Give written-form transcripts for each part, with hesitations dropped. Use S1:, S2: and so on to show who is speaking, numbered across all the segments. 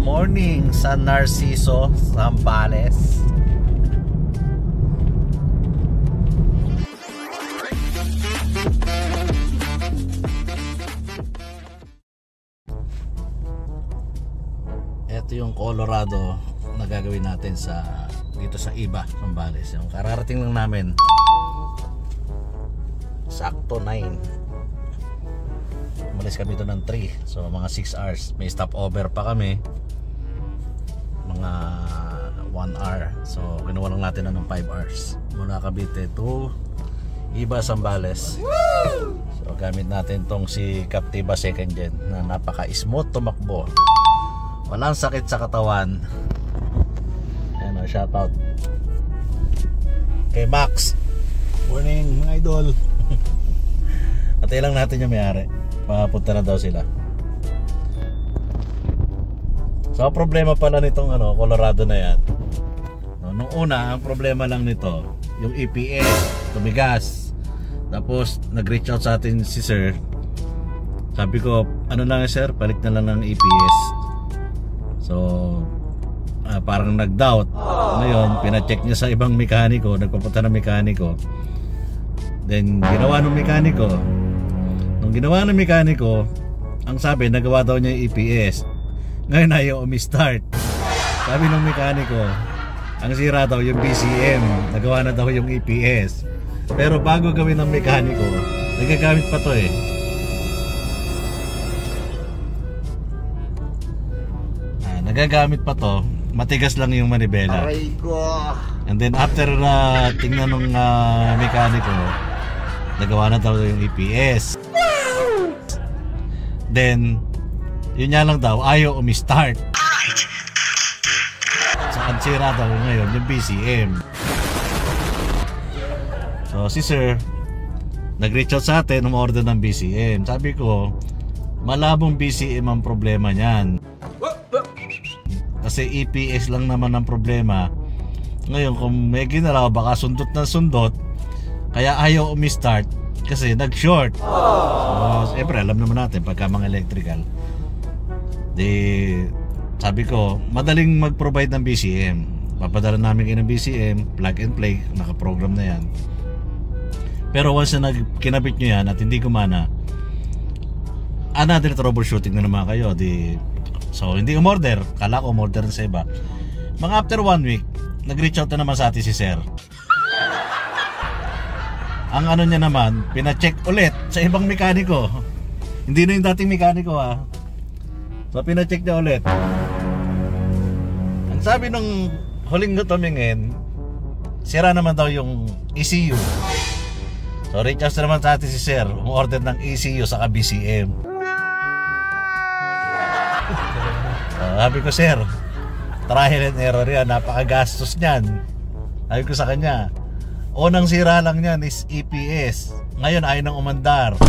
S1: morning San Narciso, Zambales. Ito yung Colorado na gagawin natin dito sa Iba, Zambales. Yung kararating lang namin. Sakto 9. Umalis kami doon ng 3. So mga 6 hours. May stopover pa kami. Mga 1 hour. So kinuha lang natin ng 5 hours. Mula Cavite to Iba, Zambales. So gamit natin tong si Captiva 2nd Gen na napaka-smooth tumakbo. Walang sakit sa katawan. Ayan o, shoutout kay Max.
S2: Morning mga idol.
S1: Atay lang natin yung may-ari. Papunta na daw sila. So problema pala nitong Colorado na yan. Nung una, ang problema lang nito yung EPS, tumigas. Tapos nag-reach out sa atin si sir. Sabi ko, ano lang sir, palit na lang ng EPS. So parang nag-doubt. Ngayon, pina-check niya sa ibang mekaniko, nagpapunta ng mekaniko. Then ginawa ng mekaniko. Nung ginawa ng mekaniko, ang sabi, nagawa daw niya yung EPS. Ngayon ayaw umi-start. Sabi ng mekaniko, ang sira daw yung BCM. Nagawa na daw yung EPS. Pero bago gawin ng mekaniko, nagagamit pa to eh. Nagagamit pa to. Matigas lang yung manibela.
S2: Aray ko.
S1: And then after tingnan ng mekaniko, nagawa na daw yung EPS. Then yun nga lang daw, ayaw umi-start. So ang sira daw ngayon yung BCM. So si sir nag-reach out sa atin, umorder ng BCM. Sabi ko, malabong BCM ang problema niyan. Kasi EPS lang naman ang problema. Ngayon kung may ginalaw, baka sundot na sundot, kaya ayaw umi-start kasi nag-short. So siyempre alam naman natin pagka mga electrical, sabi ko madaling mag-provide ng BCM. Papadala namin kayo ng BCM, plug and play, naka-program na yan. Pero once na kinabit nyo yan at hindi gumana, another troubleshooting na naman kayo. So hindi umorder, kala ko umorder na sa iba. Mga after 1 week, nag-reach out na naman sa atin si sir. Ang niya naman, pina-check ulit sa ibang mekaniko. Hindi na yung dating mekaniko ha. So pina-check niya ulit. Ang sabi nung huling tumingin, sira naman daw yung ECU. So reach out na naman sa atin si sir, umorder ng ECU sa BCM. Sabi ko, sir, trial and error yan, napakagastos niyan. Sabi ko sa kanya, unang sira lang niyan is EPS. Ngayon ayaw nang umandar.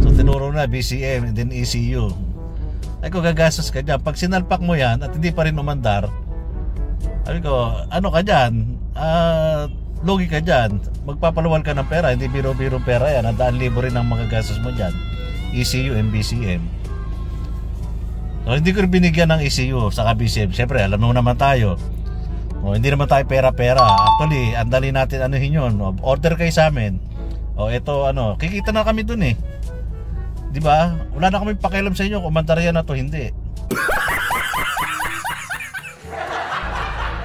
S1: So tinuro na BCM and then ECU. Sabi ko, gagastos ka dyan. Pag sinalpak mo yan at hindi pa rin umandar, sabi ko, ano ka dyan? Lugi ka dyan. Magpapaluwal ka ng pera. Hindi biro-biro pera yan. Andaan libo rin ang mga gastos mo dyan, ECU and BCM. So hindi ko rin binigyan ng ECU sa BCM. Siyempre alam mo naman tayo, hindi naman tayo pera-pera. Actually andali natin anuhin yun. Order kayo sa amin. Ito kikita na kami dun eh. Diba? Wala na kami pakialam sa inyo kung mandarya na to hindi.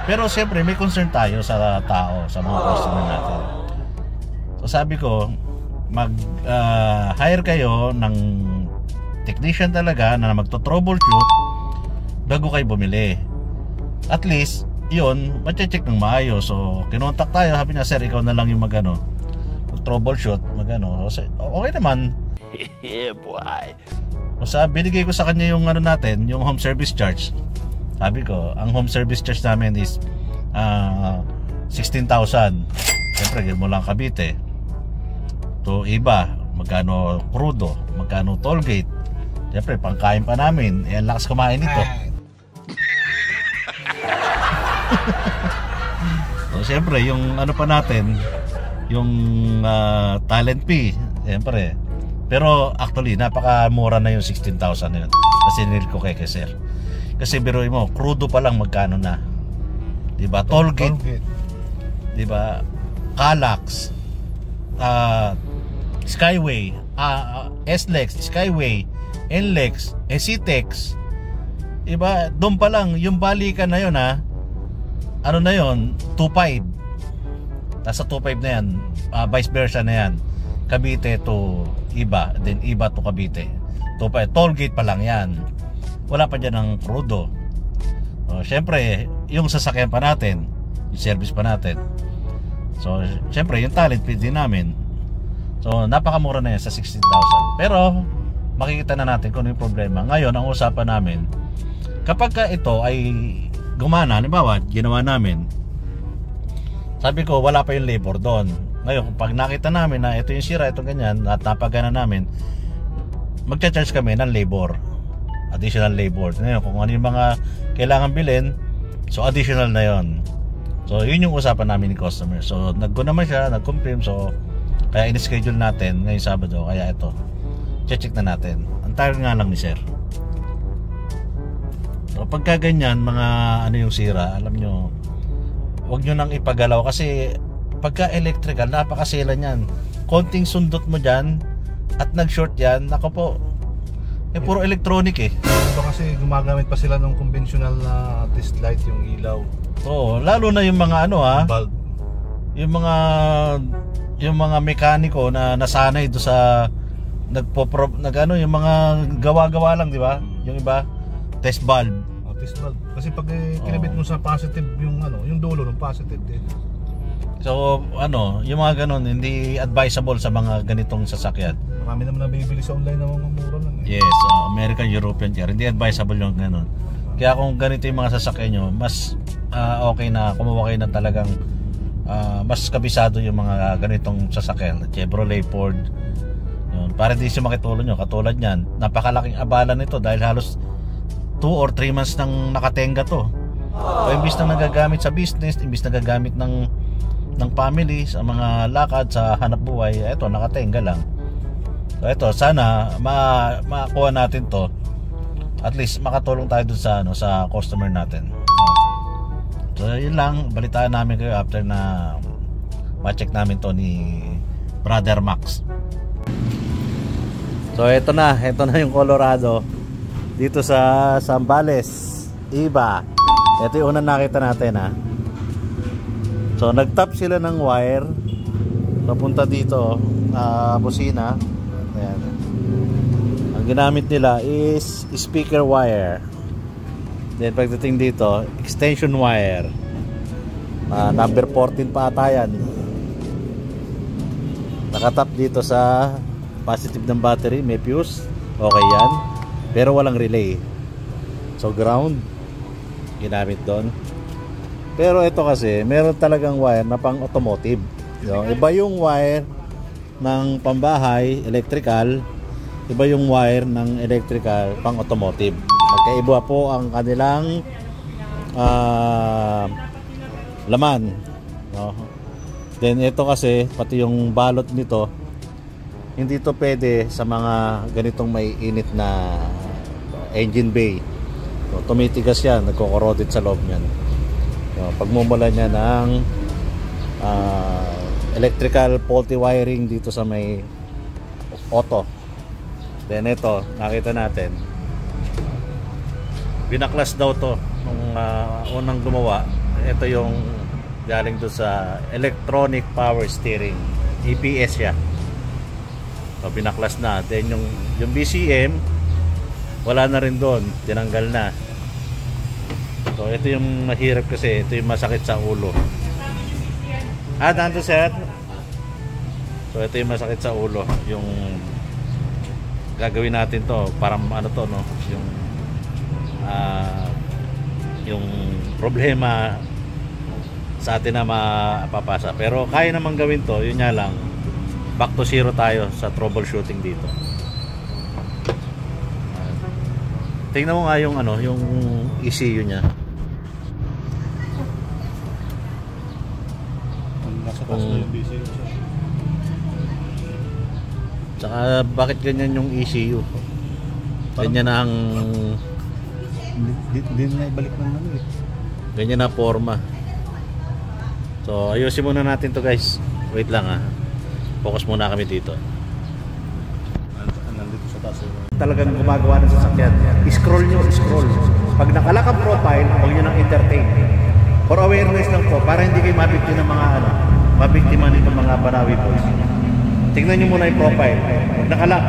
S1: Pero siyempre may concern tayo sa tao, sa mga customer natin. So sabi ko, hire kayo ng technician talaga na magto-troubleshoot bago kayo bumili. At least yun, ma-check ng maayos. So kinontak tayo, sabi niya, sir, ikaw na lang yung mag-troubleshoot, okay naman.
S2: Yeah boy.
S1: So binigay ko sa kanya yung natin, yung home service charge. Sabi ko, ang home service charge namin is 16,000. Siyempre mo lang Cavite to Iba, magkano crudo, magkano toll gate. Siyempre pangkain pa namin, ang lakas kumain nito. So siyempre yung pa natin, yung talent fee, siyempre. Pero actually napakamura na yung 16,000 na yun kasi nil ko kay sir. Kasi biruin mo, crudo pa lang magkano na. 'Di ba? Tollgate. 'Di ba? Calax, Skyway, SLEX, Skyway, NLEX, SCTEX. 'Di ba? Doon pa lang yung balikan na 'yon ha. Ano na 'yon? 2.5. Nasa 2.5 na 'yan. Vice versa na 'yan. Cavite to Iba, then Iba to Cavite. 2.5. Tollgate pa lang 'yan. Wala pa diyan ng crudo. Syempre, yung sasakyan pa natin, yung service pa natin. So, syempre, yung talent fee din namin. So, napakamura na yan sa 16,000. Pero, makikita na natin kung ano yung problema. Ngayon, ang usapan namin, kapag ka ito ay gumana, halimbawa, ginawa namin, sabi ko, wala pa yung labor doon. Ngayon, pag nakita namin na ito yung sira, ito ganyan, at napagana namin, magcha-charge kami ng labor. Additional labor. Ngayon, kung ano yung mga kailangan bilhin, so additional na yon. So yun yung usapan namin ni customer. So nag-go naman siya, nag-confirm. So kaya in-schedule natin ngayong Sabado. Kaya ito, check na natin. Ang tagal nga lang ni sir. So pagka ganyan, mga ano yung sira, alam nyo, huwag nyo nang ipagalaw. Kasi pagka electrical, napakasila nyan. Konting sundot mo dyan at nag-short yan, nako po, puro electronic eh.
S2: Ito kasi gumagamit pa sila ng conventional na test light, yung ilaw.
S1: Oo, lalo na yung mga ano
S2: bulb.
S1: Yung mga mekaniko na nasanay do sa nagano yung mga gawa-gawa lang, di ba? Yung iba, test bulb.
S2: Test bulb. Kasi pag kinabit mo sa positive yung yung dulo ng positive din.
S1: So, yung mga ganun, hindi advisable sa mga ganitong sasakyan.
S2: Marami naman nabibili sa online na mga mura lang eh.
S1: Yes, American, European car, hindi advisable yung ganun. Kaya kung ganito yung mga sasakyan nyo, mas okay na kumuha kayo na talagang mas kabisado yung mga ganitong sasakyan. Chevrolet, Ford, yun. Para di siya makitulong nyo. Katulad nyan, napakalaking abala nito dahil halos 2 or 3 months nang nakatenga to. So, imbis na nagagamit sa business, imbis na nagagamit ng family, sa mga lakad, sa hanap buhay, eto, nakatenga lang. So eto, sana makakuha natin to. At least makatulong tayo dun sa sa customer natin. So yun lang, balitaan namin kayo after na ma-check namin to ni Brother Max. So ito na yung Colorado dito sa Zambales, Iba. Ito yung unang nakita natin ha. So nag-tap sila ng wire papunta dito, busina. Ayan. Ang ginamit nila is speaker wire. Then pagdating dito, extension wire. Number 14 pa ata yan. Nakatap dito sa positive ng battery, may fuse. Okay yan. Pero walang relay. So ground ginamit doon. Pero ito kasi, meron talagang wire na pang automotive. Iba yung wire ng pambahay, electrical. Iba yung wire ng electrical pang automotive. Magkaiba po ang kanilang laman. Then ito kasi, pati yung balot nito, hindi to pwede sa mga ganitong may init na engine bay. So, tumitigas yan, nagko-corroded sa loob niyan. Pagmumula niya ng electrical faulty wiring dito sa may auto. Then ito, nakita natin, binaklas daw to nung unang gumawa. Ito yung galing doon sa electronic power steering, EPS siya. So binaklas na. Then yung BCM wala na rin doon, tinanggal na. So ito yung mahirap kasi, ito yung masakit sa ulo. Nandun sir. So ito yung masakit sa ulo, yung gagawin natin to, parang ano to, no, yung problema sa atin na mapapasa. Pero kaya naman gawin to, yun nga lang, back to zero tayo sa troubleshooting dito. Tingnan mo nga yung yung ECU nya.
S2: Nasa taas na yung BCU.
S1: Tsaka bakit ganyan yung ECU? Ganyan ang
S2: Hindi na ibalik ng ano eh.
S1: Ganyan na forma. So ayusin muna natin to guys. Wait lang ha. Focus muna kami dito.
S2: Nandito sa taas.
S1: Talagang gumagawa ng sasakyan. Scroll nyo, scroll. Pag nakalak ang profile, huwag nyo nang entertain. For awareness lang po, para hindi kayo mabiktima ng mga mabiktima nito mga Banawi boys. Tingnan nyo muna yung profile. Pag nakalak,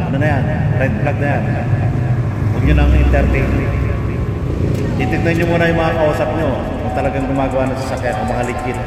S1: ano na yan? Red flag na yan. Huwag nyo nang entertain. Titignan nyo muna yung mga kausap nyo kung talagang gumagawa ng sasakyan, kung mga legit.